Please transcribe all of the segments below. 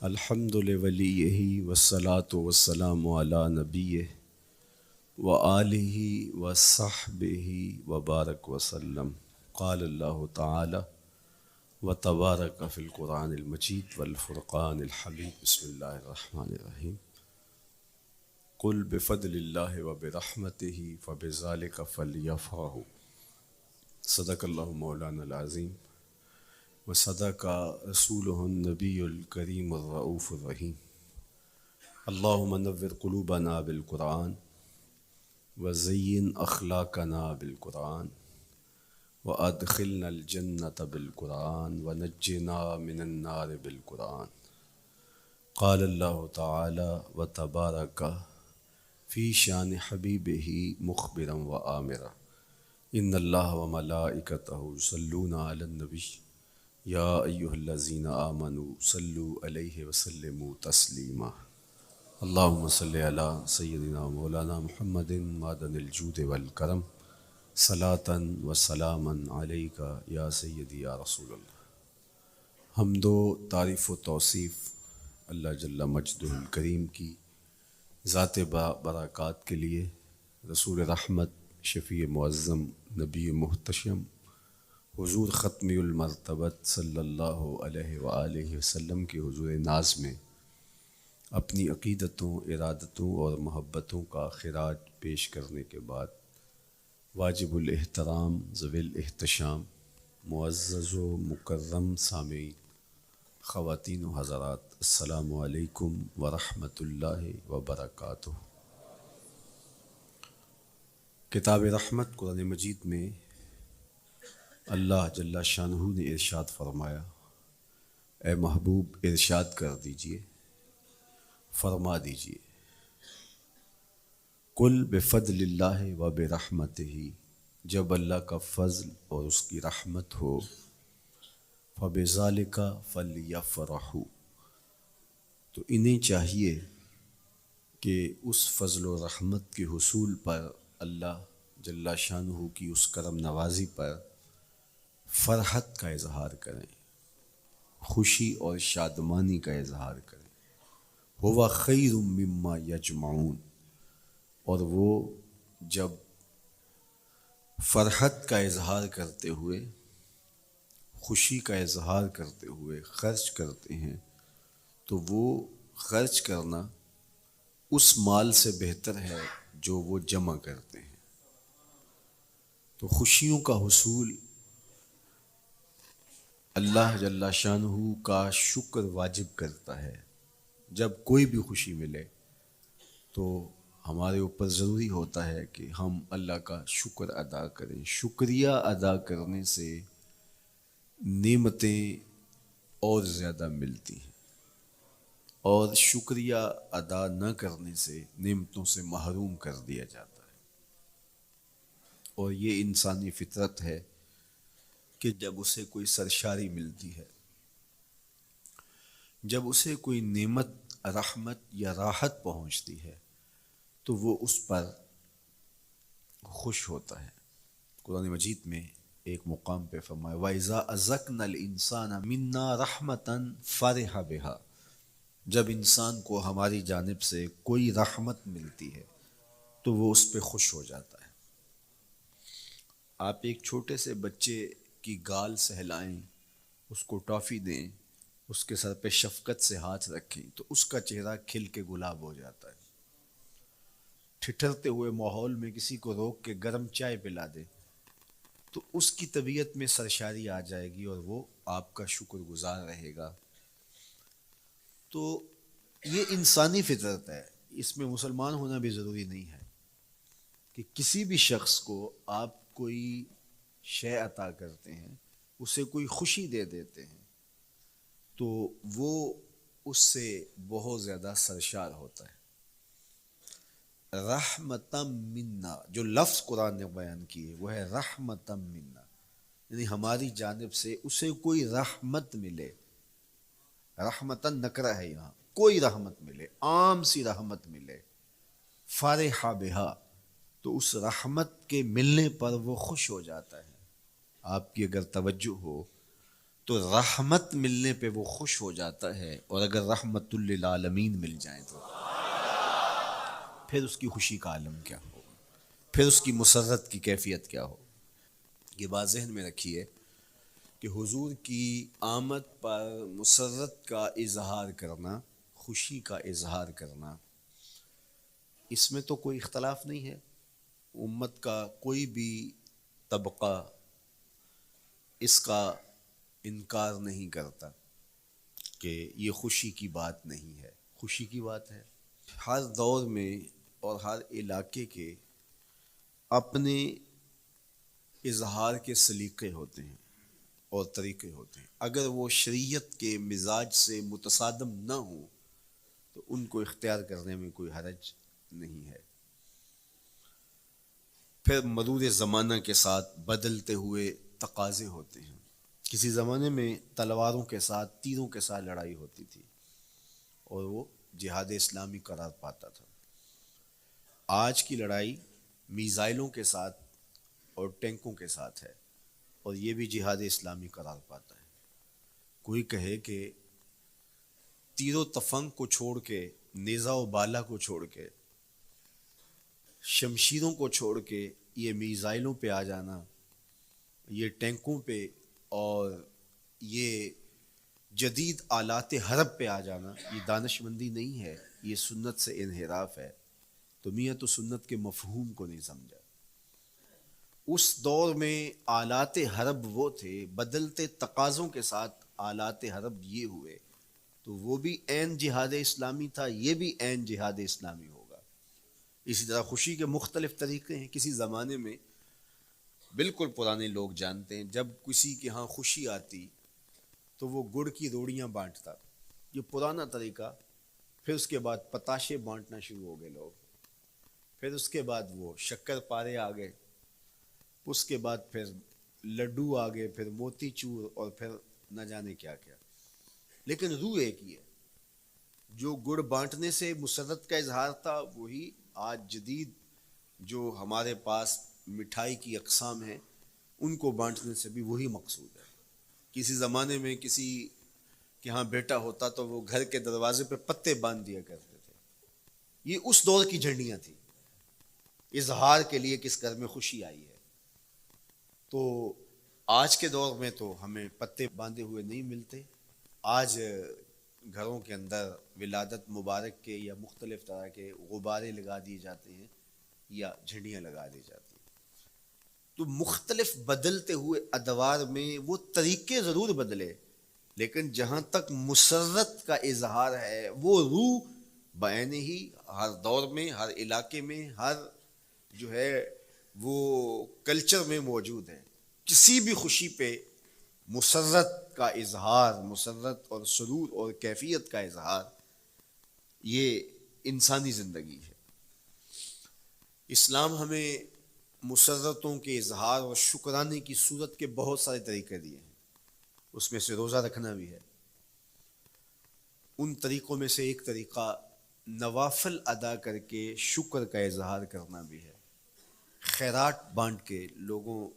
الحمد لولیہ والصلاة والسلام علی نبیہ وآلہ وصحبہ وبارک وسلم۔ قال اللہ تعالی وتبارک فی القرآن المجید والفرقان الحمید۔ بسم اللہ الرحمن الرحیم۔ قل بفضل اللہ وبرحمتہ فبذلک فلیفرحوا۔ صدق اللہ مولانا العظیم وصدق رسولہ النبی الکریم الرؤوف الرحیم۔ اللہم نور قلوبنا بالقرآن وزین اخلاقنا بالقرآن وادخلنا الجنۃ بالقرآن ونجنا من النار بالقرآن۔ قال اللہ تعالی وتبارک فی شان حبیبہ مخبرا وآمرا ان اللہ وملائکتہ یصلون علی النبی یا ایہا الذین آمنوا صلوا علیہ وسلموا تسلیما۔ اللہم صلی علی سیدنا مولانا محمد معدن الجود والکرم صلاۃ و سلاما علیک یا سیدی یا رسول اللہ۔ حمد و تعریف و توصیف اللہ جل مجدہ الکریم کی ذات برکات کے لیے، رسول رحمت شفیع معظم نبی محتشم حضور ختمی المرتبت صلی اللہ علیہ وآلہ وسلم کے حضور ناز میں اپنی عقیدتوں، ارادتوں اور محبتوں کا خراج پیش کرنے کے بعد، واجب الاحترام ذوی الاحتشام معزز و مکرم سامعین، خواتین و حضرات، السلام علیکم ورحمۃ اللہ وبرکاتہ۔ کتاب رحمت قرآن مجید میں اللہ جل شانہ نے ارشاد فرمایا، اے محبوب ارشاد کر دیجئے، فرما دیجئے، قل بفضل اللہ و برحمتہ، جب اللہ کا فضل اور اس کی رحمت ہو، فبذالک فلیفرحوا، تو انہیں چاہیے کہ اس فضل و رحمت کے حصول پر، اللہ جل شانہ کی اس کرم نوازی پر فرحت کا اظہار کریں، خوشی اور شادمانی کا اظہار کریں۔ ہوا خیر مما یجمعون، اور وہ جب فرحت کا اظہار کرتے ہوئے، خوشی کا اظہار کرتے ہوئے خرچ کرتے ہیں، تو وہ خرچ کرنا اس مال سے بہتر ہے جو وہ جمع کرتے ہیں۔ تو خوشیوں کا حصول اللہ جل شانہ کا شکر واجب کرتا ہے۔ جب کوئی بھی خوشی ملے تو ہمارے اوپر ضروری ہوتا ہے کہ ہم اللہ کا شکر ادا کریں۔ شکریہ ادا کرنے سے نعمتیں اور زیادہ ملتی ہیں، اور شکریہ ادا نہ کرنے سے نعمتوں سے محروم کر دیا جاتا ہے۔ اور یہ انسانی فطرت ہے کہ جب اسے کوئی سرشاری ملتی ہے، جب اسے کوئی نعمت، رحمت یا راحت پہنچتی ہے، تو وہ اس پر خوش ہوتا ہے۔ قرآن مجید میں ایک مقام پہ فرمایا وَإِذَا أَذَقْنَا الْإِنسَانَ مِنَّا رَحْمَةً فَرِحَ بِهَا، جب انسان کو ہماری جانب سے کوئی رحمت ملتی ہے تو وہ اس پہ خوش ہو جاتا ہے۔ آپ ایک چھوٹے سے بچے کی گال سہلائیں، اس کو ٹافی دیں، اس کے سر پہ شفقت سے ہاتھ رکھیں تو اس کا چہرہ کھل کے گلاب ہو جاتا ہے۔ ٹھٹھرتے ہوئے ماحول میں کسی کو روک کے گرم چائے پلا دے تو اس کی طبیعت میں سرشاری آ جائے گی اور وہ آپ کا شکر گزار رہے گا۔ تو یہ انسانی فطرت ہے، اس میں مسلمان ہونا بھی ضروری نہیں ہے کہ کسی بھی شخص کو آپ کوئی شے عطا کرتے ہیں، اسے کوئی خوشی دے دیتے ہیں تو وہ اس سے بہت زیادہ سرشار ہوتا ہے۔ رحمتم منا، جو لفظ قرآن نے بیان کی ہے وہ ہے رحمتم منا، یعنی ہماری جانب سے اسے کوئی رحمت ملے۔ رحمتن نکرہ ہے یہاں، کوئی رحمت ملے، عام سی رحمت ملے، فرح بہا، تو اس رحمت کے ملنے پر وہ خوش ہو جاتا ہے۔ آپ کی اگر توجہ ہو تو رحمت ملنے پہ وہ خوش ہو جاتا ہے، اور اگر رحمت للعالمین مل جائیں تو پھر اس کی خوشی کا عالم کیا ہو، پھر اس کی مسرت کی کیفیت کیا ہو۔ یہ بات ذہن میں رکھیے کہ حضور کی آمد پر مسرت کا اظہار کرنا، خوشی کا اظہار کرنا، اس میں تو کوئی اختلاف نہیں ہے۔ امت کا کوئی بھی طبقہ اس کا انکار نہیں کرتا کہ یہ خوشی کی بات نہیں ہے، خوشی کی بات ہے۔ ہر دور میں اور ہر علاقے کے اپنے اظہار کے سلیقے ہوتے ہیں اور طریقے ہوتے ہیں، اگر وہ شریعت کے مزاج سے متصادم نہ ہوں تو ان کو اختیار کرنے میں کوئی حرج نہیں ہے۔ پھر مرور زمانہ کے ساتھ بدلتے ہوئے تقاضے ہوتے ہیں۔ کسی زمانے میں تلواروں کے ساتھ، تیروں کے ساتھ لڑائی ہوتی تھی اور وہ جہاد اسلامی قرار پاتا تھا۔ آج کی لڑائی میزائلوں کے ساتھ اور ٹینکوں کے ساتھ ہے، اور یہ بھی جہاد اسلامی قرار پاتا ہے۔ کوئی کہے کہ تیر و تفنگ کو چھوڑ کے، نیزہ و بالا کو چھوڑ کے، شمشیروں کو چھوڑ کے یہ میزائلوں پہ آ جانا، یہ ٹینکوں پہ اور یہ جدید آلات حرب پہ آ جانا، یہ دانش مندی نہیں ہے، یہ سنت سے انحراف ہے، تو میاں تو سنت کے مفہوم کو نہیں سمجھا۔ اس دور میں آلات حرب وہ تھے، بدلتے تقاضوں کے ساتھ آلات حرب یہ ہوئے، تو وہ بھی عین جہاد اسلامی تھا، یہ بھی عین جہاد اسلامی ہوگا۔ اسی طرح خوشی کے مختلف طریقے ہیں۔ کسی زمانے میں بالکل پرانے لوگ جانتے ہیں، جب کسی کے ہاں خوشی آتی تو وہ گڑ کی روڑیاں بانٹتا، یہ پرانا طریقہ۔ پھر اس کے بعد پتاشے بانٹنا شروع ہو گئے لوگ، پھر اس کے بعد وہ شکر پارے آ گئے، اس کے بعد پھر لڈو آ گئے، پھر موتی چور، اور پھر نہ جانے کیا کیا۔ لیکن روح ایک ہی ہے۔ جو گڑ بانٹنے سے مسرت کا اظہار تھا، وہی آج جدید جو ہمارے پاس مٹھائی کی اقسام ہیں، ان کو بانٹنے سے بھی وہی مقصود ہے۔ کسی زمانے میں کسی کہ ہاں بیٹا ہوتا تو وہ گھر کے دروازے پہ پتے باندھ دیا کرتے تھے۔ یہ اس دور کی جھنڈیاں تھیں، اظہار کے لیے کس گھر میں خوشی آئی ہے۔ تو آج کے دور میں تو ہمیں پتے باندھے ہوئے نہیں ملتے۔ آج گھروں کے اندر ولادت مبارک کے یا مختلف طرح کے غبارے لگا دیے جاتے ہیں یا جھنڈیاں لگا دی جاتی ہیں۔ تو مختلف بدلتے ہوئے ادوار میں وہ طریقے ضرور بدلے، لیکن جہاں تک مسرت کا اظہار ہے، وہ روح بعین ہی ہر دور میں، ہر علاقے میں، ہر جو ہے وہ کلچر میں موجود ہے۔ کسی بھی خوشی پہ مسرت کا اظہار، مسرت اور سرور اور کیفیت کا اظہار، یہ انسانی زندگی ہے۔ اسلام ہمیں مسرتوں کے اظہار اور شکرانے کی صورت کے بہت سارے طریقے دیے ہیں، اس میں سے روزہ رکھنا بھی ہے۔ ان طریقوں میں سے ایک طریقہ نوافل ادا کر کے شکر کا اظہار کرنا بھی ہے۔ خیرات بانٹ کے، لوگوں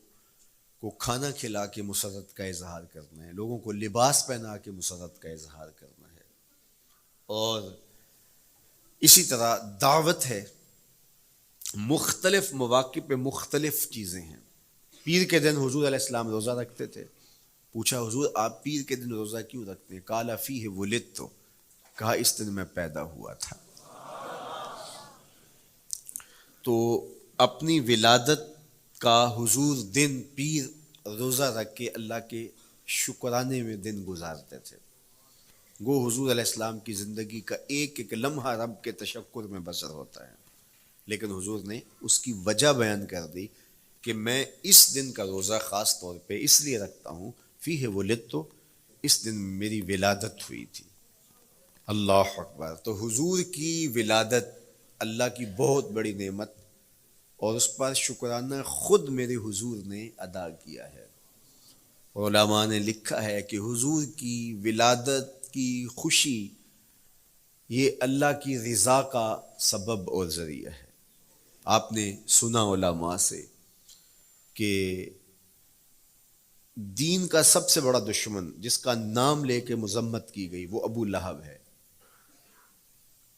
کو کھانا کھلا کے مسرت کا اظہار کرنا ہے، لوگوں کو لباس پہنا کے مسرت کا اظہار کرنا ہے۔ اور اسی طرح دعوت ہے، مختلف مواقع پہ مختلف چیزیں ہیں۔ پیر کے دن حضور علیہ السلام روزہ رکھتے تھے۔ پوچھا حضور آپ پیر کے دن روزہ کیوں رکھتے ہیں؟ قال فیہ ولدت، کہا اس دن میں پیدا ہوا تھا۔ تو اپنی ولادت کا حضور دن پیر روزہ رکھ کے اللہ کے شکرانے میں دن گزارتے تھے۔ گو حضور علیہ السلام کی زندگی کا ایک ایک لمحہ رب کے تشکر میں بسر ہوتا ہے، لیکن حضور نے اس کی وجہ بیان کر دی کہ میں اس دن کا روزہ خاص طور پہ اس لیے رکھتا ہوں، فیہ ولدت، اس دن میری ولادت ہوئی تھی۔ اللہ اکبر۔ تو حضور کی ولادت اللہ کی بہت بڑی نعمت، اور اس پر شکرانہ خود میرے حضور نے ادا کیا ہے۔ علماء نے لکھا ہے کہ حضور کی ولادت کی خوشی یہ اللہ کی رضا کا سبب اور ذریعہ ہے۔ آپ نے سنا علماء سے کہ دین کا سب سے بڑا دشمن جس کا نام لے کے مذمت کی گئی وہ ابو لہب ہے۔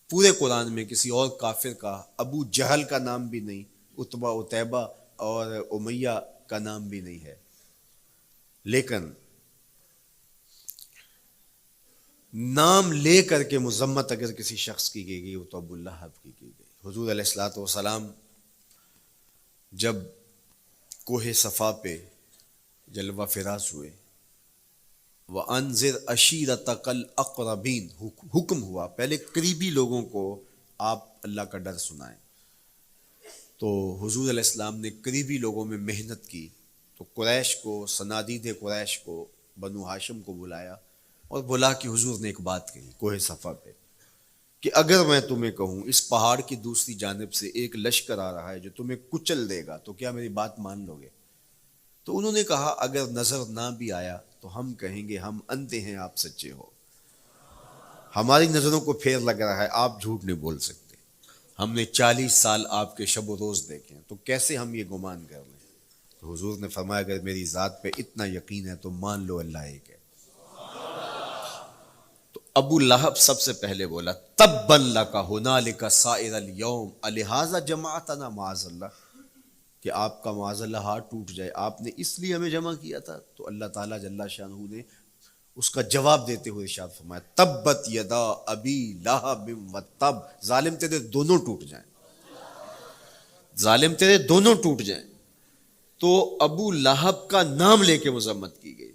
پورے قرآن میں کسی اور کافر کا ابو جہل کا نام بھی نہیں، عتبہ عتیبہ اور امیہ کا نام بھی نہیں ہے، لیکن نام لے کر کے مذمت اگر کسی شخص کی گئی وہ تو ابو لہب کی گئی۔ حضور علیہ الصلوۃ والسلام جب کوہ صفا پہ جلوہ فراز ہوئے، وَأَنذِرْ عَشِيرَتَكَ الْأَقْرَبِينَ، حکم ہوا پہلے قریبی لوگوں کو آپ اللہ کا ڈر سنائیں، تو حضور علیہ السلام نے قریبی لوگوں میں محنت کی، تو قریش کو، صنادید قریش کو، بنو ہاشم کو بلایا اور بلا کہ حضور نے ایک بات کہی کوہ صفا پہ کہ اگر میں تمہیں کہوں اس پہاڑ کی دوسری جانب سے ایک لشکر آ رہا ہے جو تمہیں کچل دے گا تو کیا میری بات مان لو گے؟ تو انہوں نے کہا اگر نظر نہ بھی آیا تو ہم کہیں گے ہم اندھے ہیں، آپ سچے ہو، ہماری نظروں کو پھیر لگ رہا ہے، آپ جھوٹ نہیں بول سکتے، ہم نے 40 سال آپ کے شب و روز دیکھے ہیں، تو کیسے ہم یہ گمان کر لیں؟ تو حضور نے فرمایا اگر میری ذات پہ اتنا یقین ہے تو مان لو اللہ ایک ہے۔ تو ابو لہب سب سے پہلے بولا تبا لک ھنالک سائر الیوم الہذا جمعتنا، معاذ اللہ، کہ آپ کا معاذ اللہ ہاتھ ٹوٹ جائے، آپ نے اس لیے ہمیں جمع کیا تھا؟ تو اللہ تعالیٰ جل شانہ نے اس کا جواب دیتے ہوئے ارشاد فرمایا تبت یدا ابی لہب وتب، ظالم تیرے دونوں ٹوٹ جائیں، ظالم تیرے دونوں ٹوٹ جائیں۔ تو ابو لہب کا نام لے کے مذمت کی گئی،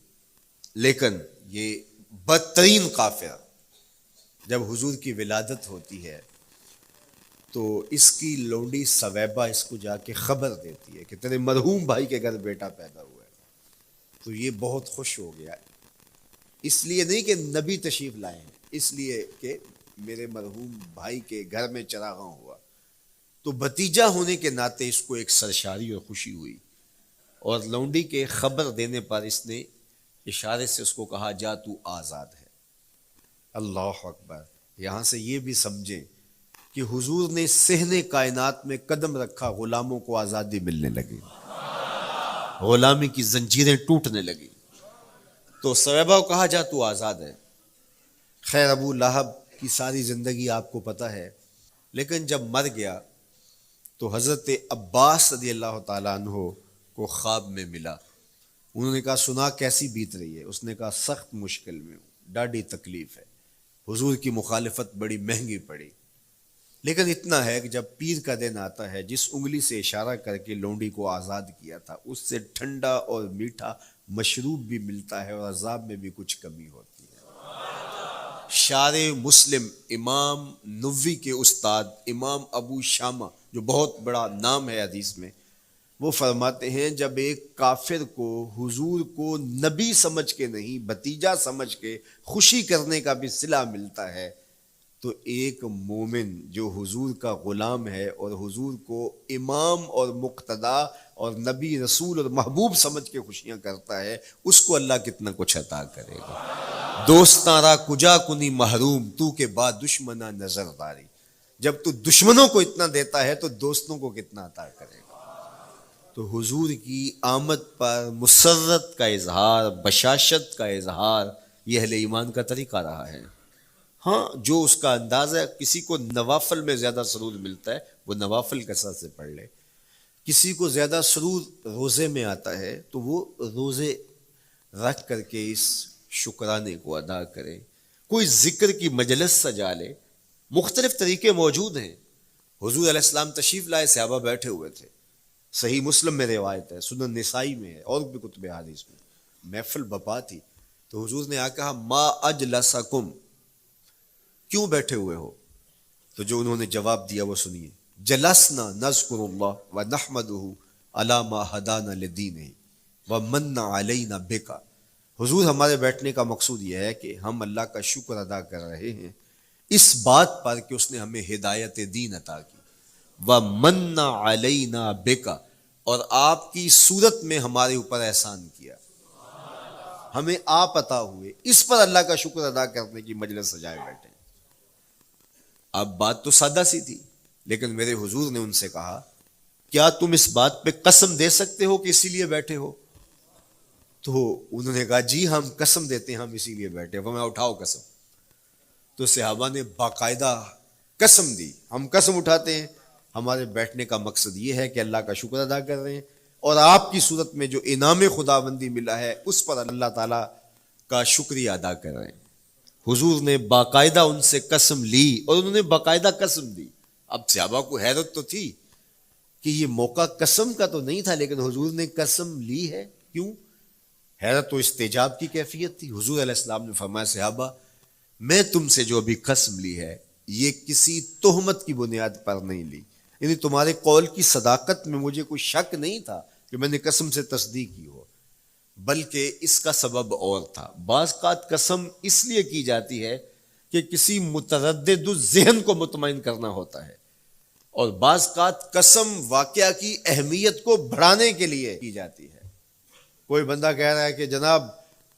لیکن یہ بدترین کافر جب حضور کی ولادت ہوتی ہے تو اس کی لونڈی سویبہ اس کو جا کے خبر دیتی ہے کہ تیرے مرحوم بھائی کے گھر بیٹا پیدا ہوا ہے، تو یہ بہت خوش ہو گیا، اس لیے نہیں کہ نبی تشریف لائے ہیں، اس لیے کہ میرے مرحوم بھائی کے گھر میں چراغاں ہوا، تو بھتیجا ہونے کے ناطے اس کو ایک سرشاری اور خوشی ہوئی، اور لونڈی کے خبر دینے پر اس نے اشارے سے اس کو کہا جا تو آزاد ہے۔ اللہ اکبر۔ یہاں سے یہ بھی سمجھیں کہ حضور نے صحن کائنات میں قدم رکھا، غلاموں کو آزادی ملنے لگی، غلامی کی زنجیریں ٹوٹنے لگی، تو صحابہ کو کہا جا تو آزاد ہے۔ خیر ابو لہب کی ساری زندگی آپ کو پتہ ہے، لیکن جب مر گیا تو حضرت عباس رضی اللہ تعالیٰ عنہ کو خواب میں ملا، انہوں نے کہا سنا کیسی بیت رہی ہے؟ اس نے کہا سخت مشکل میں ہوں، ڈاڑھی تکلیف ہے، حضور کی مخالفت بڑی مہنگی پڑی، لیکن اتنا ہے کہ جب پیر کا دن آتا ہے جس انگلی سے اشارہ کر کے لونڈی کو آزاد کیا تھا اس سے ٹھنڈا اور میٹھا مشروب بھی ملتا ہے اور عذاب میں بھی کچھ کمی ہوتی ہے۔ شارح مسلم امام نووی کے استاد امام ابو شامہ جو بہت بڑا نام ہے حدیث میں، وہ فرماتے ہیں جب ایک کافر کو حضور کو نبی سمجھ کے نہیں بھتیجا سمجھ کے خوشی کرنے کا بھی صلہ ملتا ہے، تو ایک مومن جو حضور کا غلام ہے اور حضور کو امام اور مقتدا اور نبی رسول اور محبوب سمجھ کے خوشیاں کرتا ہے، اس کو اللہ کتنا کچھ عطا کرے گا۔ دوستاں کجا کنی محروم تو کے بعد دشمنا نظر داری، جب تو دشمنوں کو اتنا دیتا ہے تو دوستوں کو کتنا عطا کرے گا۔ تو حضور کی آمد پر مسرت کا اظہار، بشاشت کا اظہار، یہ اہل ایمان کا طریقہ رہا ہے۔ ہاں جو اس کا انداز ہے، کسی کو نوافل میں زیادہ سرور ملتا ہے وہ نوافل کثرت سے پڑھ لے، کسی کو زیادہ سرور روزے میں آتا ہے تو وہ روزے رکھ کر کے اس شکرانے کو ادا کرے، کوئی ذکر کی مجلس سجا لے، مختلف طریقے موجود ہیں۔ حضور علیہ السلام تشریف لائے، صحابہ بیٹھے ہوئے تھے، صحیح مسلم میں روایت ہے، سنن نسائی میں ہے اور بھی کتب حدیث میں، محفل بپا تھی، تو حضور نے آ کہا ما اجلسکم، کیوں بیٹھے ہوئے ہو؟ تو جو انہوں نے جواب دیا وہ سنیے، جلسنا نذکر اللہ ونحمدہ علی ما ہدانا لدینہ ومن علینا بکا، حضور ہمارے بیٹھنے کا مقصود یہ ہے کہ ہم اللہ کا شکر ادا کر رہے ہیں اس بات پر کہ اس نے ہمیں ہدایت دین عطا کی، ومن علینا بکا، اور آپ کی صورت میں ہمارے اوپر احسان کیا، ہمیں آپ عطا ہوئے، اس پر اللہ کا شکر ادا کرنے کی مجلس سجائے بیٹھے۔ اب بات تو سادہ سی تھی، لیکن میرے حضور نے ان سے کہا کیا تم اس بات پہ قسم دے سکتے ہو کہ اسی لیے بیٹھے ہو؟ تو انہوں نے کہا جی ہم قسم دیتے ہیں، ہم اسی لیے بیٹھے. فرمایا اٹھاؤ قسم. تو صحابہ نے باقاعدہ قسم دی، ہم قسم اٹھاتے ہیں، ہمارے بیٹھنے کا مقصد یہ ہے کہ اللہ کا شکر ادا کر رہے ہیں، اور آپ کی صورت میں جو انعام خداوندی ملا ہے اس پر اللہ تعالیٰ کا شکریہ ادا کر رہے ہیں. حضور نے باقاعدہ ان سے قسم لی اور انہوں نے باقاعدہ قسم دی. اب صحابہ کو حیرت تو تھی کہ یہ موقع قسم کا تو نہیں تھا، لیکن حضور نے قسم لی ہے. کیوں؟ حیرت و استجاب کی کیفیت تھی. حضور علیہ السلام نے فرمایا صحابہ میں تم سے جو ابھی قسم لی ہے یہ کسی تہمت کی بنیاد پر نہیں لی، یعنی تمہارے قول کی صداقت میں مجھے کوئی شک نہیں تھا کہ میں نے قسم سے تصدیق کی ہو، بلکہ اس کا سبب اور تھا. بعض اوقات قسم اس لیے کی جاتی ہے کہ کسی متردد ذہن کو مطمئن کرنا ہوتا ہے، اور بعض اوقات قسم واقعہ کی اہمیت کو بڑھانے کے لیے کی جاتی ہے. کوئی بندہ کہہ رہا ہے کہ جناب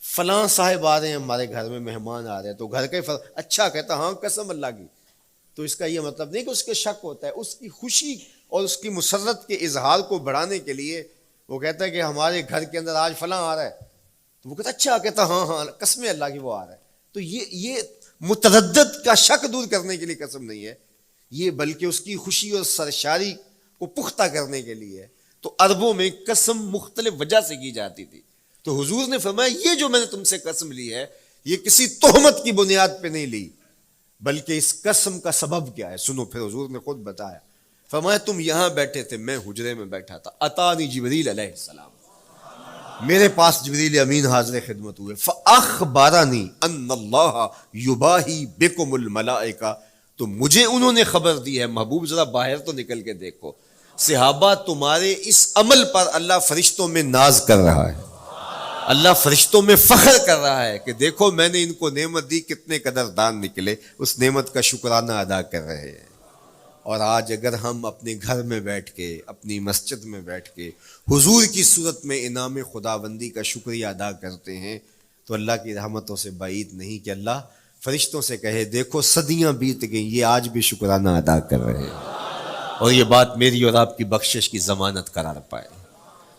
فلاں صاحب آ رہے ہیں ہمارے گھر میں، مہمان آ رہے ہیں، تو گھر کا اچھا کہتا ہاں قسم اللہ کی، تو اس کا یہ مطلب نہیں کہ اس کے شک ہوتا ہے، اس کی خوشی اور اس کی مسرت کے اظہار کو بڑھانے کے لیے وہ کہتا ہے کہ ہمارے گھر کے اندر آج فلاں آ رہا ہے، تو وہ کہتا اچھا کہتا ہاں ہاں قسم اللہ کی وہ آ رہا ہے. تو یہ متردد کا شک دور کرنے کے لیے قسم نہیں ہے، یہ بلکہ اس کی خوشی اور سرشاری کو پختہ کرنے کے لیے ہے. تو عربوں میں قسم مختلف وجہ سے کی جاتی تھی. تو حضور نے فرمایا یہ جو میں نے تم سے قسم لی ہے یہ کسی تہمت کی بنیاد پہ نہیں لی، بلکہ اس قسم کا سبب کیا ہے سنو. پھر حضور نے خود بتایا، فرمایا تم یہاں بیٹھے تھے، میں حجرے میں بیٹھا تھا، اتانی جبریل علیہ السلام، میرے پاس جبریل امین حاضر خدمت ہوئے، فاخبرنی ان اللہ یباہی بکم الملائکہ، تو مجھے انہوں نے خبر دی ہے. محبوب ذرا باہر تو نکل کے دیکھو، صحابہ تمہارے اس عمل پر اللہ فرشتوں میں ناز کر رہا ہے، اللہ فرشتوں میں فخر کر رہا ہے کہ دیکھو میں نے ان کو نعمت دی، کتنے قدردان نکلے، اس نعمت کا شکرانہ ادا کر رہے ہیں. اور آج اگر ہم اپنے گھر میں بیٹھ کے، اپنی مسجد میں بیٹھ کے حضور کی صورت میں انعام خداوندی کا شکریہ ادا کرتے ہیں تو اللہ کی رحمتوں سے بعید نہیں کہ اللہ فرشتوں سے کہے دیکھو صدیاں بیت گئیں یہ آج بھی شکرانہ ادا کر رہے ہیں، اور یہ بات میری اور آپ کی بخشش کی ضمانت قرار پائے.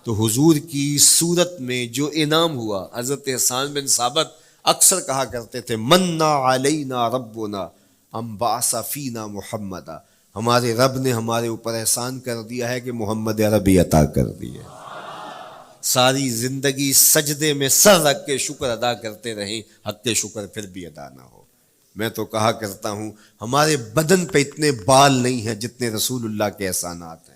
تو حضور کی صورت میں جو انعام ہوا، حضرت حسان بن ثابت اکثر کہا کرتے تھے منا علینا ربنا ام بعث فینا محمدا، ہمارے رب نے ہمارے اوپر احسان کر دیا ہے کہ محمد عربی عطا کر دی ہے. ساری زندگی سجدے میں سر رکھ کے شکر ادا کرتے رہیں، حق کے شکر پھر بھی ادا نہ ہو. میں تو کہا کرتا ہوں ہمارے بدن پہ اتنے بال نہیں ہیں جتنے رسول اللہ کے احسانات ہیں.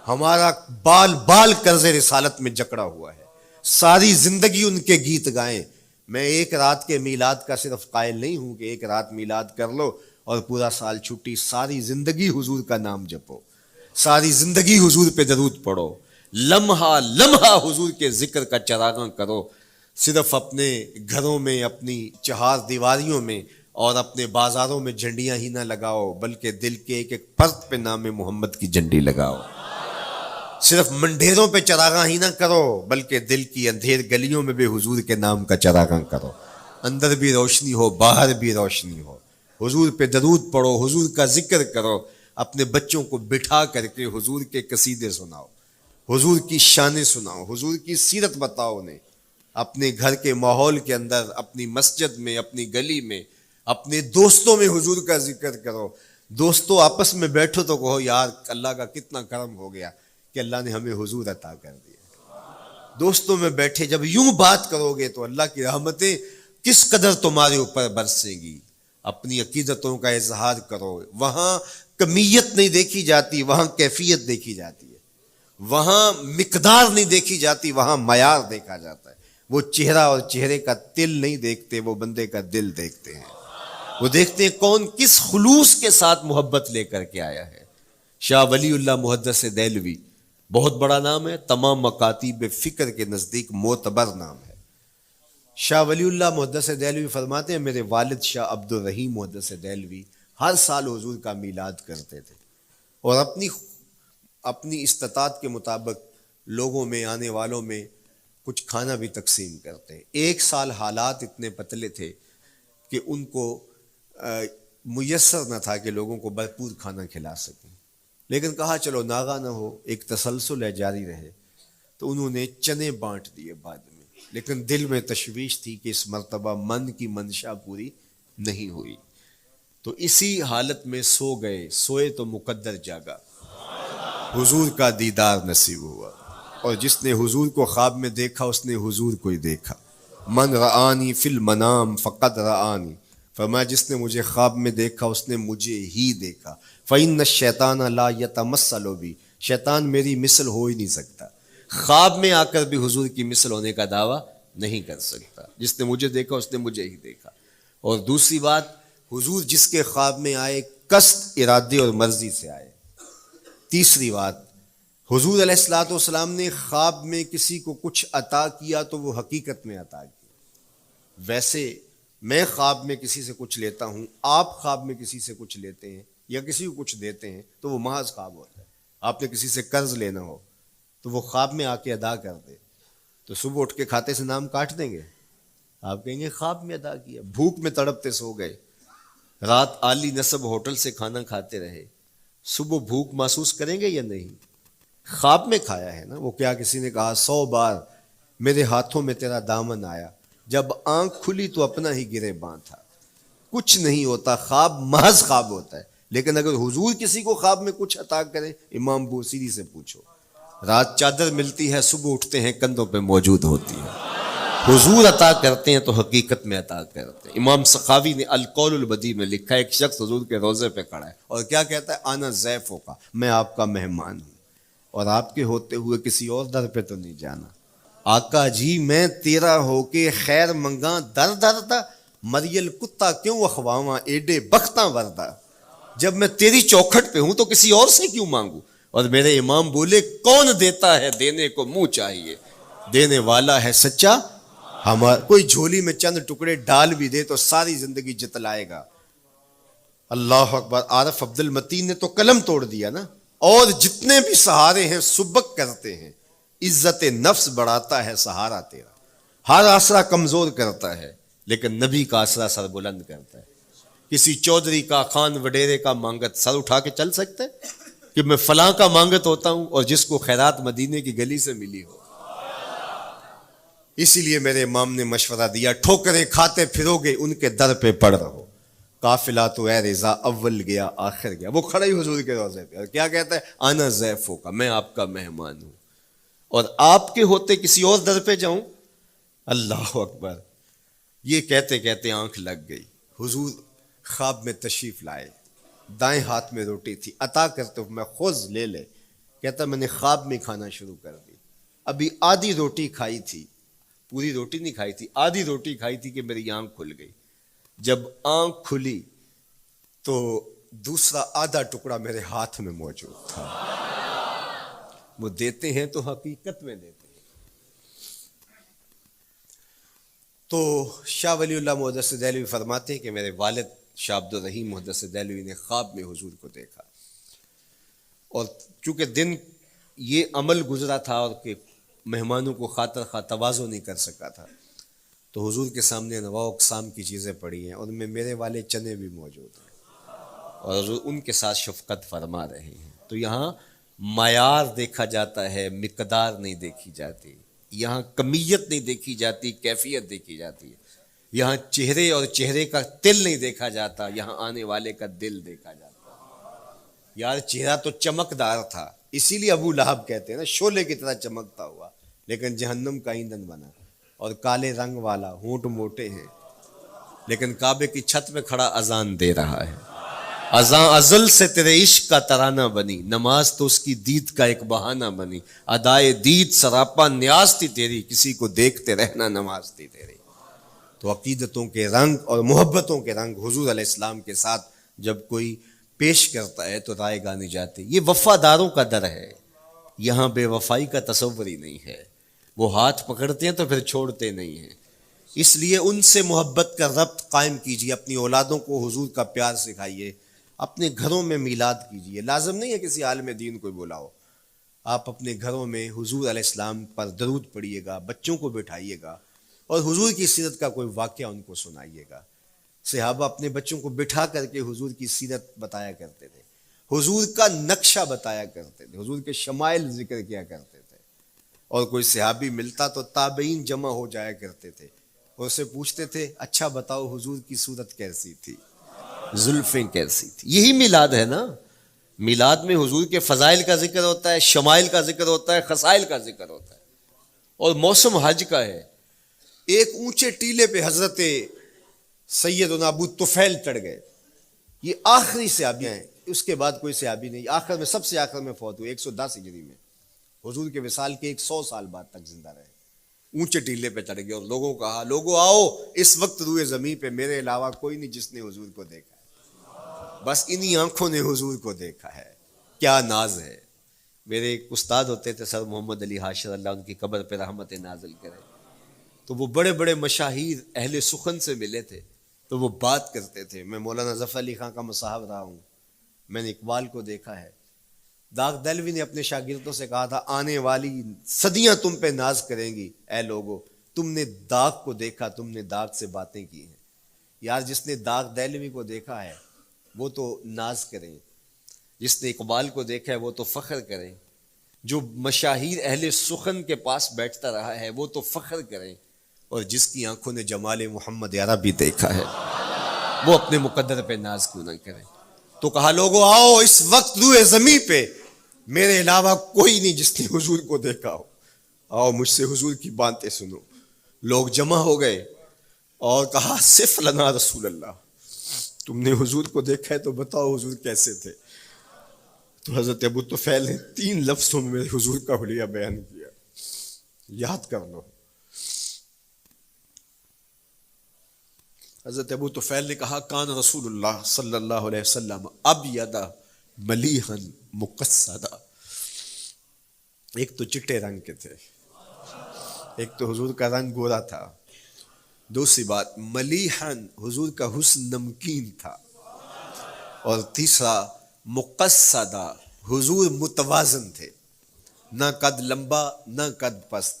ہمارا بال بال قرض رسالت میں جکڑا ہوا ہے، ساری زندگی ان کے گیت گائیں. میں ایک رات کے میلاد کا صرف قائل نہیں ہوں کہ ایک رات میلاد کر لو اور پورا سال چھٹی، ساری زندگی حضور کا نام جپو، ساری زندگی حضور پہ درود پڑھو، لمحہ لمحہ حضور کے ذکر کا چراغاں کرو. صرف اپنے گھروں میں، اپنی چہار دیواریوں میں اور اپنے بازاروں میں جھنڈیاں ہی نہ لگاؤ، بلکہ دل کے ایک ایک فرد پہ نام محمد کی جھنڈی لگاؤ. صرف منڈیروں پہ چراغاں ہی نہ کرو، بلکہ دل کی اندھیر گلیوں میں بھی حضور کے نام کا چراغاں کرو، اندر بھی روشنی ہو باہر بھی روشنی ہو. حضور پہ درود پڑھو، حضور کا ذکر کرو، اپنے بچوں کو بٹھا کر کے حضور کے قصیدے سناؤ، حضور کی شانیں سناؤ، حضور کی سیرت بتاؤ انہیں. اپنے گھر کے ماحول کے اندر، اپنی مسجد میں، اپنی گلی میں، اپنے دوستوں میں حضور کا ذکر کرو. دوستوں آپس میں بیٹھو تو کہو یار اللہ کا کتنا کرم ہو گیا کہ اللہ نے ہمیں حضور عطا کر دیا. دوستوں میں بیٹھے جب یوں بات کرو گے تو اللہ کی رحمتیں کس قدر تمہارے اوپر برسیں گی. اپنی عقیدتوں کا اظہار کرو، وہاں کمیت نہیں دیکھی جاتی، وہاں کیفیت دیکھی جاتی ہے، وہاں مقدار نہیں دیکھی جاتی، وہاں معیار دیکھا جاتا ہے. وہ چہرہ اور چہرے کا تل نہیں دیکھتے، وہ بندے کا دل دیکھتے ہیں. وہ دیکھتے ہیں کون کس خلوص کے ساتھ محبت لے کر کے آیا ہے. شاہ ولی اللہ محدث دہلوی بہت بڑا نام ہے، تمام مکاتیب فکر کے نزدیک معتبر نام ہے. شاہ ولی اللہ محدث دہلوی فرماتے ہیں میرے والد شاہ عبد الرحیم محدث دہلوی ہر سال حضور کا میلاد کرتے تھے، اور اپنی استطاعت کے مطابق لوگوں میں، آنے والوں میں کچھ کھانا بھی تقسیم کرتے. ایک سال حالات اتنے پتلے تھے کہ ان کو میسر نہ تھا کہ لوگوں کو بھرپور کھانا کھلا سکیں، لیکن کہا چلو ناغہ نہ ہو، ایک تسلسل ہے جاری رہے، تو انہوں نے چنے بانٹ دیے بعد میں. لیکن دل میں تشویش تھی کہ اس مرتبہ من کی منشا پوری نہیں ہوئی. تو اسی حالت میں سو گئے. سوئے تو مقدر جاگا, حضور کا دیدار نصیب ہوا. اور جس نے حضور کو خواب میں دیکھا اس نے حضور کو ہی دیکھا. من رآنی فی المنام فقد رآنی, فرمایا جس نے مجھے خواب میں دیکھا اس نے مجھے ہی دیکھا. فإن الشیطان لا یتمثل بی, شیطان میری مثل ہو ہی نہیں سکتا. خواب میں آ کر بھی حضور کی مثل ہونے کا دعویٰ نہیں کر سکتا. جس نے مجھے دیکھا اس نے مجھے ہی دیکھا. اور دوسری بات, حضور جس کے خواب میں آئے قصد, ارادے اور مرضی سے آئے. تیسری بات, حضور علیہ الصلوۃ والسلام نے خواب میں کسی کو کچھ عطا کیا تو وہ حقیقت میں عطا کیا. ویسے میں خواب میں کسی سے کچھ لیتا ہوں, آپ خواب میں کسی سے کچھ لیتے ہیں یا کسی کو کچھ دیتے ہیں تو وہ محض خواب ہوتا ہے. آپ نے کسی سے قرض لینا ہو تو وہ خواب میں آ کے ادا کر دے تو صبح اٹھ کے کھاتے سے نام کاٹ دیں گے؟ آپ کہیں گے خواب میں ادا کیا. بھوک میں تڑپتے سو گئے, رات عالی نسب ہوٹل سے کھانا کھاتے رہے, صبح بھوک محسوس کریں گے یا نہیں؟ خواب میں کھایا ہے نا. وہ کیا کسی نے کہا 100 بار میرے ہاتھوں میں تیرا دامن آیا, جب آنکھ کھلی تو اپنا ہی گریباں تھا. کچھ نہیں ہوتا, خواب محض خواب ہوتا ہے. لیکن اگر حضور کسی کو خواب میں کچھ عطا کریں, امام بوصیری سے پوچھو, رات چادر ملتی ہے, صبح اٹھتے ہیں کندھوں پہ موجود ہوتی ہے. حضور عطا کرتے ہیں تو حقیقت میں عطا کرتے ہیں. امام سخاوی نے القول البدیع میں لکھا ہے, ایک شخص حضور کے روضے پہ کھڑا ہے اور کیا کہتا ہے, آنا ضیفوں کا, میں آپ کا مہمان ہوں اور آپ کے ہوتے ہوئے کسی اور در پہ تو نہیں جانا. آقا جی میں تیرا ہو کے خیر منگاں در در دا, مریل کتا کیوں اخواواں ایڈے بختاں وردا. جب میں تیری چوکھٹ پہ ہوں تو کسی اور سے کیوں مانگوں. اور میرے امام بولے, کون دیتا ہے دینے کو منہ چاہیے, دینے والا ہے سچا ہمارا. کوئی جھولی میں چند ٹکڑے ڈال بھی دے تو ساری زندگی جتلائے گا. اللہ اکبر. عارف عبد المتین نے تو قلم توڑ دیا نا. اور جتنے بھی سہارے ہیں سبک کرتے ہیں, عزت نفس بڑھاتا ہے سہارا تیرا. ہر آسرا کمزور کرتا ہے لیکن نبی کا آسرا سر بلند کرتا ہے. کسی چودھری کا, خان وڈیرے کا مانگت سر اٹھا کے چل سکتے کہ میں فلاں کا مانگت ہوتا ہوں اور جس کو خیرات مدینے کی گلی سے ملی ہو. اسی لیے میرے امام نے مشورہ دیا, ٹھوکریں کھاتے پھرو گے ان کے در پہ پڑ رہو. قافلہ تو اے رضا اول گیا آخر گیا. وہ کھڑا ہی حضور کے روضے پہ اور کیا کہتا ہے, آنا ضیفوں کا, میں آپ کا مہمان ہوں اور آپ کے ہوتے کسی اور در پہ جاؤں. اللہ اکبر. یہ کہتے کہتے آنکھ لگ گئی. حضور خواب میں تشریف لائے, دائیں ہاتھ میں روٹی تھی, عطا کرتے میں خوز لے لے. کہتا میں نے خواب میں کھانا شروع کر دی, ابھی آدھی روٹی کھائی تھی, پوری روٹی نہیں کھائی تھی, آدھی روٹی کھائی تھی کہ میری آنکھ کھل گئی. جب آنکھ کھلی تو دوسرا آدھا ٹکڑا میرے ہاتھ میں موجود تھا. وہ دیتے ہیں تو حقیقت میں دیتے ہیں. تو شاہ ولی اللہ محدث دہلوی فرماتے ہیں کہ میرے والد شاہ عبد الرحیم محدث دہلوی نے خواب میں حضور کو دیکھا, اور چونکہ دن یہ عمل گزرا تھا اور کہ مہمانوں کو خاطر خواہ تواضع نہیں کر سکا تھا, تو حضور کے سامنے انواع اقسام کی چیزیں پڑی ہیں, ان میں میرے والے چنے بھی موجود ہیں اور حضور ان کے ساتھ شفقت فرما رہے ہیں. تو یہاں معیار دیکھا جاتا ہے, مقدار نہیں دیکھی جاتی. یہاں کمیت نہیں دیکھی جاتی, کیفیت دیکھی جاتی ہے. یہاں چہرے اور چہرے کا تل نہیں دیکھا جاتا, یہاں آنے والے کا دل دیکھا جاتا. یار چہرہ تو چمکدار تھا, اسی لیے ابو لہب کہتے ہیں نا, شعلے کی طرح چمکتا ہوا, لیکن جہنم کا ایندھن بنا. اور کالے رنگ والا, ہونٹ موٹے ہیں, لیکن کعبے کی چھت میں کھڑا اذان دے رہا ہے. اذان ازل سے تیرے عشق کا ترانہ بنی, نماز تو اس کی دید کا ایک بہانہ بنی. ادائے دید سراپا نیاز تھی تیری, کسی کو دیکھتے رہنا نماز تھی تیری. تو عقیدتوں کے رنگ اور محبتوں کے رنگ حضور علیہ السلام کے ساتھ جب کوئی پیش کرتا ہے تو رائے گانی جاتی. یہ وفاداروں کا در ہے, یہاں بے وفائی کا تصور ہی نہیں ہے. وہ ہاتھ پکڑتے ہیں تو پھر چھوڑتے نہیں ہیں. اس لیے ان سے محبت کا ربط قائم کیجیے, اپنی اولادوں کو حضور کا پیار سکھائیے, اپنے گھروں میں میلاد کیجیے. لازم نہیں ہے کسی عالم دین کو بلاؤ, آپ اپنے گھروں میں حضور علیہ السلام پر درود پڑھیے گا, بچوں کو بٹھائیے گا اور حضور کی سیرت کا کوئی واقعہ ان کو سنائیے گا. صحابہ اپنے بچوں کو بٹھا کر کے حضور کی سیرت بتایا کرتے تھے, حضور کا نقشہ بتایا کرتے تھے, حضور کے شمائل ذکر کیا کرتے تھے. اور کوئی صحابی ملتا تو تابعین جمع ہو جایا کرتے تھے اور اسے پوچھتے تھے اچھا بتاؤ حضور کی صورت کیسی تھی، زلفیں کیسی تھی. یہی میلاد ہے نا. میلاد میں حضور کے فضائل کا ذکر ہوتا ہے، شمائل کا ذکر ہوتا ہے، خصائل کا ذکر ہوتا ہے. اور موسم حج کا ہے. ایک اونچے ٹیلے پہ حضرت سیدنا ابو طفیل چڑھ گئے. یہ آخری صحابی ہیں، اس کے بعد کوئی صحابی نہیں. آخر میں سب سے آخر میں فوت ہوئے 110 ہجری میں. حضور کے وصال کے 100 سال بعد تک زندہ رہے. اونچے ٹیلے پہ چڑھ گئے اور لوگوں کو کہا لوگوں آؤ، اس وقت روئے زمین پہ میرے علاوہ کوئی نہیں جس نے حضور کو دیکھا ہے. بس انہی آنکھوں نے حضور کو دیکھا ہے. کیا ناز ہے. میرے ایک استاد ہوتے تھے سر محمد علی حاشر، اللہ ان کی قبر پہ رحمت نازل کرے. تو وہ بڑے بڑے مشاہیر اہل سخن سے ملے تھے تو وہ بات کرتے تھے. میں مولانا ظفر علی خان کا مصاحب رہا ہوں، میں نے اقبال کو دیکھا ہے. داغ دہلوی نے اپنے شاگردوں سے کہا تھا آنے والی صدیاں تم پہ ناز کریں گی اے لوگو، تم نے داغ کو دیکھا، تم نے داغ سے باتیں کی ہیں. یار جس نے داغ دہلوی کو دیکھا ہے وہ تو ناز کریں، جس نے اقبال کو دیکھا ہے وہ تو فخر کریں، جو مشاہیر اہل سخن کے پاس بیٹھتا رہا ہے وہ تو فخر کریں، اور جس کی آنکھوں نے جمال محمد عربی دیکھا ہے وہ اپنے مقدر پہ ناز کیوں نہ کریں. تو کہا لوگوں آؤ، اس وقت روئے زمین پہ میرے علاوہ کوئی نہیں جس نے حضور کو دیکھا ہو، آؤ مجھ سے حضور کی باتیں سنو. لوگ جمع ہو گئے اور کہا صف لنا رسول اللہ، تم نے حضور کو دیکھا ہے تو بتاؤ حضور کیسے تھے. تو حضرت ابو طفیل نے 3 لفظوں میں میرے حضور کا حلیہ بیان کیا، یاد کر لو. حضرت ابو طفیل نے کہا کان رسول اللہ صلی اللہ علیہ وسلم ابیض ملیحا مقصدا. ایک تو چٹے رنگ کے تھے، ایک تو حضور کا رنگ گورا تھا. دوسری بات ملیحن، حضور کا حسن نمکین تھا. اور تیسرا مقصدا، حضور متوازن تھے، نہ قد لمبا نہ قد پست،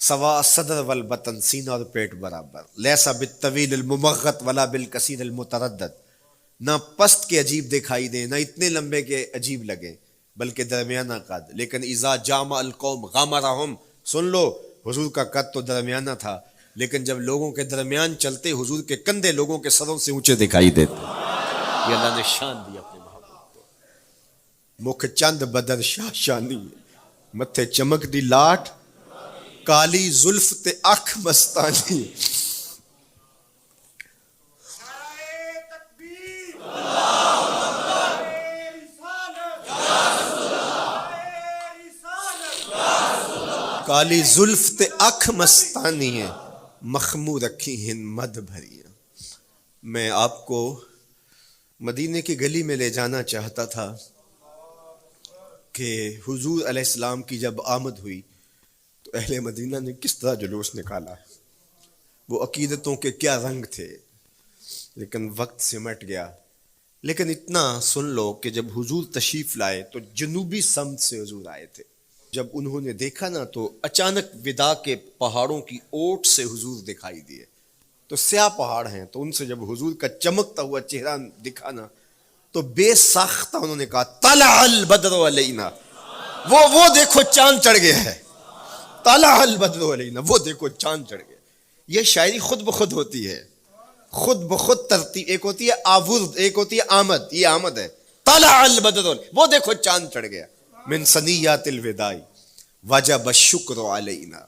سوا صدر والبطن، سینہ اور پیٹ برابر. لیسا بالطویل الممغط ولا بالکثیر المتردد، نہ پست کے عجیب دکھائی دیں نہ اتنے لمبے کے عجیب لگیں بلکہ درمیانہ قد. لیکن اذا جامع القوم غامرہم، سن لو حضور کا قد تو درمیانہ تھا لیکن جب لوگوں کے درمیان چلتے حضور کے کندھے لوگوں کے سروں سے اونچے دکھائی دیتے. یہ اللہ نے شان دی اپنے محبوب کو. مکھ چند بدر شاہ شانی، متھے چمک دی لاٹ، کالی زلف تے اکھ مستانی. کالی زلف تے اکھ مستانی ہیں، مخمور رکھی ہن مد بھریاں. میں آپ کو مدینے کی گلی میں لے جانا چاہتا تھا کہ حضور علیہ السلام کی جب آمد ہوئی تو اہل مدینہ نے کس طرح جلوس نکالا، وہ عقیدتوں کے کیا رنگ تھے. لیکن وقت سمٹ گیا. لیکن اتنا سن لو کہ جب حضور تشریف لائے تو جنوبی سمت سے حضور آئے تھے. جب انہوں نے دیکھا نا تو اچانک ودا کے پہاڑوں کی اوٹ سے حضور دکھائی دیے. تو سیاہ پہاڑ ہیں تو ان سے جب حضور کا چمکتا ہوا چہرہ دکھا نا تو بے ساختہ انہوں نے کہا طلع البدر علینا، وہ دیکھو چاند چڑھ گیا ہے. طلع البدر علینا، وہ دیکھو چاند چڑھ گیا. یہ شاعری خود بخود ہوتی ہے، خود بخود ترتیب. ایک ہوتی ہے آورد، ایک ہوتی ہے آمد. یہ آمد ہے. طلع البدر، وہ دیکھو چاند چڑھ گیا. من ثنیات الوداع وجب الشکر علینا.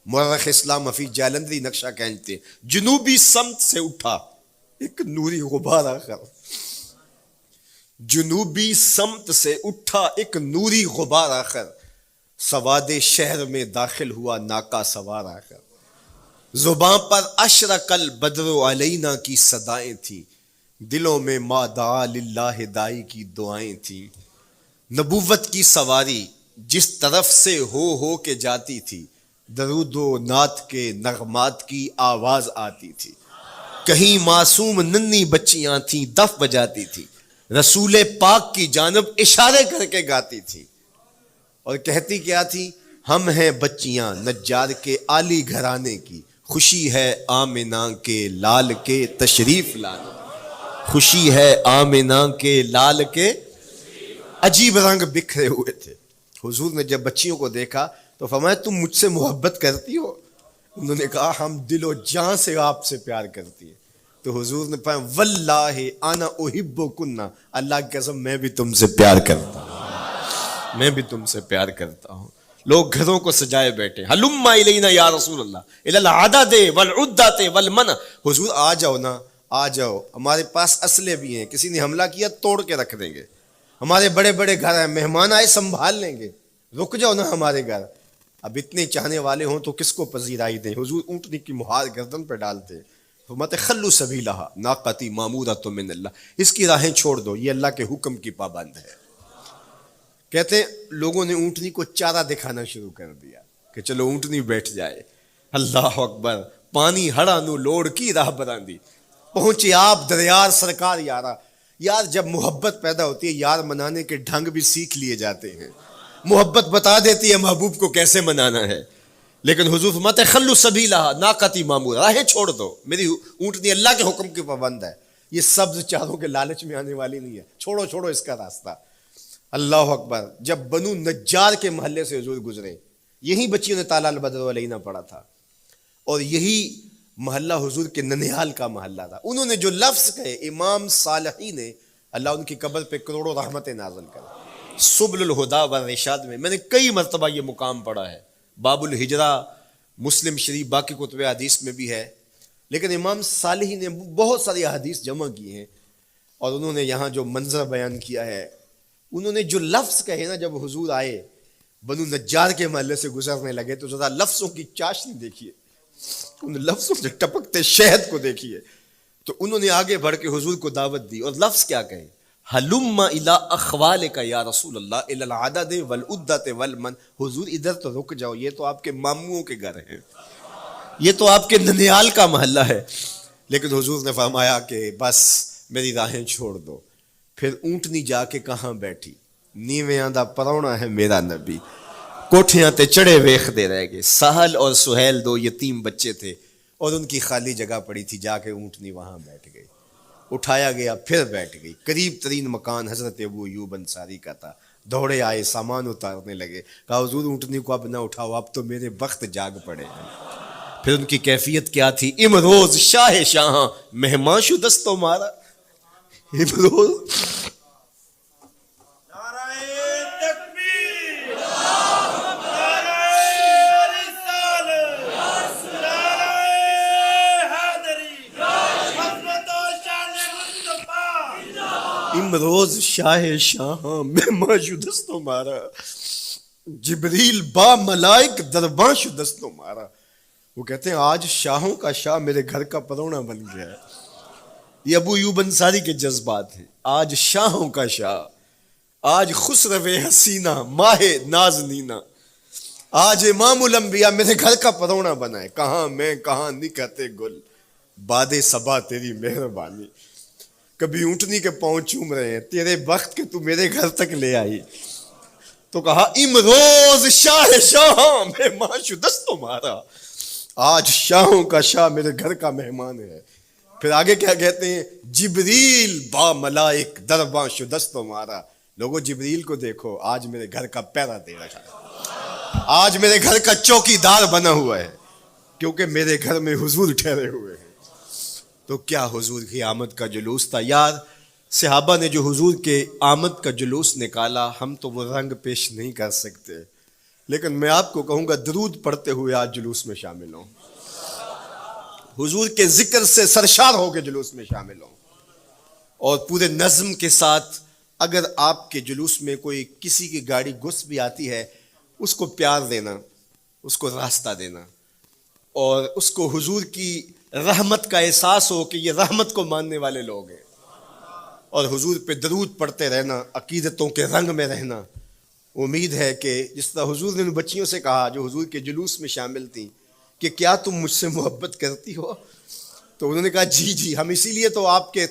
مورخ اسلام حفیظ جالندری نقشہ کھینچتے جنوبی سمت سے اٹھا ایک نوری غبار آخر. جنوبی سمت سے اٹھا ایک نوری غبار آخر، سواد شہر میں داخل ہوا ناکا سوار آخر. زباں پر اشرق البدر علینا کی صدائیں تھیں، دلوں میں ما دعا للہ دائی کی دعائیں تھیں. نبوت کی سواری جس طرف سے ہو کے جاتی تھی، درود و نعت کے نغمات کی آواز آتی تھی. کہیں معصوم ننھی بچیاں تھیں دف بجاتی تھی، رسول پاک کی جانب اشارے کر کے گاتی تھی اور کہتی کیا تھی، ہم ہیں بچیاں نجار کے عالی گھرانے کی، خوشی ہے آمنہ کے لال کے تشریف لانا. خوشی ہے آمنہ کے لال کے. عجیب رنگ بکھرے ہوئے تھے. حضور نے جب بچیوں کو دیکھا تو فرمایا تم مجھ سے محبت کرتی ہو؟ انہوں نے کہا ہم دل و جان سے آپ سے پیار کرتی ہیں. تو حضور نے فرمایا واللہ انا احبکن، اللہ کی قسم میں بھی تم سے پیار کرتا ہوں، میں بھی تم سے پیار کرتا ہوں. لوگ گھروں کو سجائے بیٹھے، ہلم الینا یا رسول اللہ الی العدد والعدۃ والمن، حضور آ جاؤ نا، آ جاؤ، ہمارے پاس اسلحے بھی ہیں، کسی نے حملہ کیا توڑ کے رکھ دیں گے، ہمارے بڑے بڑے گھر ہیں، مہمان آئے سنبھال لیں گے، رک جاؤ نا ہمارے گھر. اب اتنے چاہنے والے ہوں تو کس کو پذیرائی دیں؟ حضور اونٹنی کی مہار گردن پہ ڈالتے، فرماتے خلو سبیلہا ناقتی معمورۃ من اللہ، اس کی راہیں چھوڑ دو، یہ اللہ کے حکم کی پابند ہے. کہتے ہیں لوگوں نے اونٹنی کو چارہ دکھانا شروع کر دیا کہ چلو اونٹنی بیٹھ جائے. اللہ اکبر، پانی ہڑا نو لوڑ کی راہ براندی، پہنچے آپ دریار سرکار یارا. یار جب محبت پیدا ہوتی ہے یار منانے کے ڈھنگ بھی سیکھ لیے جاتے ہیں، محبت بتا دیتی ہے محبوب کو کیسے منانا ہے. لیکن حضور فرماتے خلو سبیلہ ناقتی معمور، راہیں چھوڑ دو، میری اونٹنی اللہ کے حکم کی پابند ہے، یہ سبز چاروں کے لالچ میں آنے والی نہیں ہے، چھوڑو چھوڑو اس کا راستہ. اللہ اکبر، جب بنو نجار کے محلے سے حضور گزرے، یہی بچیوں نے تالا البدر علینا پڑھا تھا، اور یہی محلہ حضور کے ننیال کا محلہ تھا. انہوں نے جو لفظ کہے، امام صالحی نے، اللہ ان کی قبر پہ کروڑوں رحمتیں نازل کرے. سبل الہدا والرشاد میں نے کئی مرتبہ یہ مقام پڑھا ہے، باب الہجرہ مسلم شریف باقی کتب حدیث میں بھی ہے، لیکن امام صالحی نے بہت ساری حدیث جمع کی ہیں، اور انہوں نے یہاں جو منظر بیان کیا ہے، انہوں نے جو لفظ کہے نا، جب حضور آئے بنو نجار کے محلے سے گزرنے لگے تو ذرا لفظوں کی چاشنی دیکھیے، ان لفظوں سے ٹپکتے شہد کو دیکھیے. تو انہوں نے آگے بڑھ کے حضور کو دعوت دی، اور لفظ کیا کہے، ہلم الی اخوالک یا رسول اللہ الی العدد والعدۃ والمن، حضور ادھر تو رک جاؤ، یہ تو آپ کے ماموں کے گھر ہیں، یہ تو آپ کے ننیال کا محلہ ہے. لیکن حضور نے فرمایا کہ بس میری راہیں چھوڑ دو. پھر اونٹنی جا کے کہاں بیٹھی، نیویاں دا پرونا ہے میرا نبی، کوٹھیاں تے چڑھے ویخ دے رہ گئے. سہل اور سہیل دو یتیم بچے تھے، اور ان کی خالی جگہ پڑی تھی، جا کے اونٹنی وہاں بیٹھ گئی. اٹھایا گیا پھر بیٹھ گئی. قریب ترین مکان حضرت ابو ایوب انصاری کا تھا. دوڑے آئے، سامان اتارنے لگے، کہا حضور اونٹنی کو اب نہ اٹھاؤ، اب تو میرے بخت جاگ پڑے ہیں. پھر ان کی کیفیت کیا تھی، امروز شاہ شاہاں مہمان شدست و مارا. امروز امروز شاہ شاہاں مہمان شدست و مارا، جبریل با ملائک درباں شدست و مارا. وہ کہتے ہیں آج شاہوں کا شاہ میرے گھر کا پرونا بن گیا ہے. یہ ابو ایوب انصاری کے جذبات ہیں. آج شاہوں کا شاہ، آج خسرو حسینہ ماہ نازنینہ، آج امام الانبیاء میرے گھر کا پرونا بنا ہے. کہاں میں کہاں نکہتے گل، باد صبا تیری مہربانی. کبھی اونٹنی کے پاؤں چوم رہے ہیں، تیرے بخت کے تو میرے گھر تک لے آئی. تو کہا امروز شاہ شاہاں مہمان شدست و مارا، آج شاہوں کا شاہ میرے گھر کا مہمان ہے. پھر آگے کیا کہتے ہیں، جبریل با ملائک درباں شدست و مارا. لوگوں جبریل کو دیکھو، آج میرے گھر کا پیرا دے رکھا ہے، آج میرے گھر کا چوکی دار بنا ہوا ہے، کیونکہ میرے گھر میں حضور ٹھہرے ہوئے ہیں. تو کیا حضور کی آمد کا جلوس تھا یار. صحابہ نے جو حضور کے آمد کا جلوس نکالا، ہم تو وہ رنگ پیش نہیں کر سکتے، لیکن میں آپ کو کہوں گا درود پڑھتے ہوئے آج جلوس میں شامل ہوں، حضور کے ذکر سے سرشار ہو کے جلوس میں شامل ہوں، اور پورے نظم کے ساتھ. اگر آپ کے جلوس میں کوئی کسی کی گاڑی گھس بھی آتی ہے، اس کو پیار دینا، اس کو راستہ دینا، اور اس کو حضور کی رحمت کا احساس ہو کہ یہ رحمت کو ماننے والے لوگ ہیں، اور حضور پہ درود پڑھتے رہنا، عقیدتوں کے رنگ میں رہنا. امید ہے کہ جس طرح حضور نے ان بچیوں سے کہا جو حضور کے جلوس میں شامل تھیں کہ کیا تم مجھ سے محبت کرتی ہو، تو انہوں نے کہا جی جی، ہم اسی لیے تو آپ کے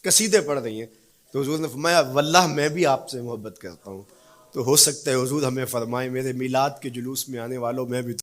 قصیدے پڑھ رہی ہیں. تو حضور نے فرمایا واللہ میں بھی آپ سے محبت کرتا ہوں. تو ہو سکتا ہے حضور ہمیں فرمائے میرے میلاد کے جلوس میں آنے والوں میں بھی